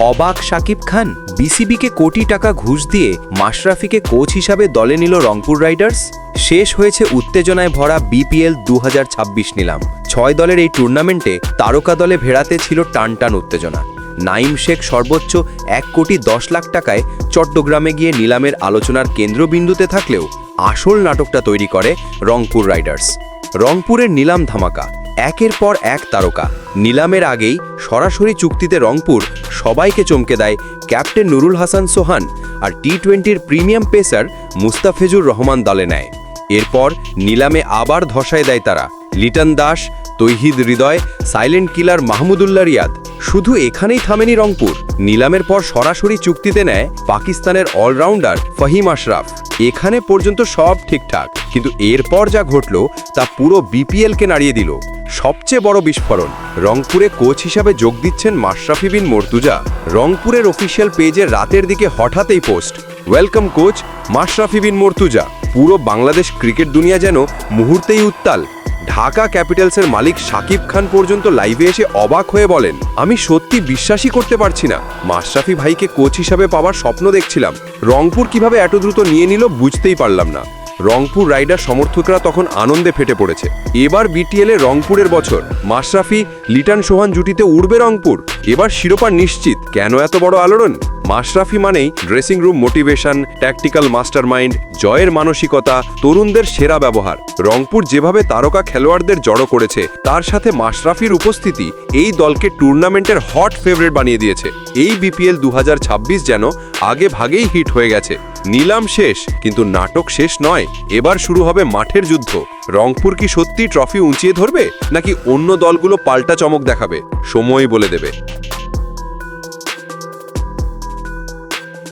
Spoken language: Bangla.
অবাক শাকিব খান, বিসিবিকে কোটি টাকা ঘুষ দিয়ে মাশরাফিকে কোচ হিসাবে দলে নিল রংপুর রাইডার্স। শেষ হয়েছে উত্তেজনায় ভরা বিপিএল 2026 নিলাম। 6 দলের এই টুর্নামেন্টে তারকা দলে ভেড়াতে ছিল টানটান উত্তেজনা। নাইম শেখ সর্বোচ্চ 1,10,00,000 টাকায় চট্টগ্রামে গিয়ে নিলামের আলোচনার কেন্দ্রবিন্দুতে থাকলেও আসল নাটকটা তৈরি করে রংপুর রাইডার্স। রংপুরের নিলাম ধামাকা, একের পর এক তারকা। নিলামের আগেই সরাসরি চুক্তিতে রংপুর সবাইকে চমকে দেয় ক্যাপ্টেন নুরুল হাসান সোহান, আর টি-20-র প্রিমিয়াম পেসার মুস্তাফিজুর রহমান দলে নেয়। এরপর নিলামে আবার ধসায় দেয় তারা লিটন দাস, তৌহিদ হৃদয়, সাইলেন্ট কিলার মাহমুদুল্লাহ রিয়াদ। শুধু এখানেই থামেনি রংপুর, নিলামের পর সরাসরি চুক্তিতে নেয় পাকিস্তানের অলরাউন্ডার ফাহিম আশরাফ। এখানে পর্যন্ত সব ঠিকঠাক, কিন্তু এরপর যা ঘটল তা পুরো বিপিএলকে নাড়িয়ে দিল। সবচেয়ে বড় বিস্ফোরণ, রংপুরে কোচ হিসাবে যোগ দিচ্ছেন মাশরাফি বিন মর্তুজা। রংপুরের অফিসিয়াল পেজে রাতের দিকে হঠাৎই post, welcome coach Mashrafe bin Mortaza. পুরো বাংলাদেশ ক্রিকেট দুনিয়া যেন মুহূর্তেই উত্তাল। ঢাকা ক্যাপিটালসের মালিক শাকিব খান পর্যন্ত লাইভে এসে অবাক হয়ে বলেন, আমি সত্যি বিশ্বাসই করতে পারছি না, মাশরাফি ভাইকে কোচ হিসাবে পাওয়ার স্বপ্ন দেখছিলাম। রংপুর কিভাবে এত দ্রুত নিয়ে নিল বুঝতেই পারলাম না। রংপুর রাইডার সমর্থকরা তখন আনন্দে ফেটে পড়েছে। এবার বিটিএলে রংপুরের বছর, মাশরাফি লিটন সোহান জুটিতে উড়বে রংপুর। এবার শিরোপা নিশ্চিত। কেন এত বড় আলোড়ন? মাশরাফি মানেই dressing room motivation, tactical mastermind, জয়ের মানসিকতা, তরুণদের সেরা ব্যবহার। রংপুর যেভাবে তারকা খেলোয়াড়দের জড়ো করেছে, তার সাথে মাশরাফির উপস্থিতি এই দলকে টুর্নামেন্টের হট ফেভারিট বানিয়ে দিয়েছে। এই বিপিএল 2026 যেন আগে ভাগেই হিট হয়ে গেছে। নিলাম শেষ, কিন্তু নাটক শেষ নয়। এবার শুরু হবে মাঠের যুদ্ধ। রংপুর কি সত্যি ট্রফি উঁচিয়ে ধরবে, নাকি অন্য দলগুলো পাল্টা চমক দেখাবে? সময় বলে দেবে।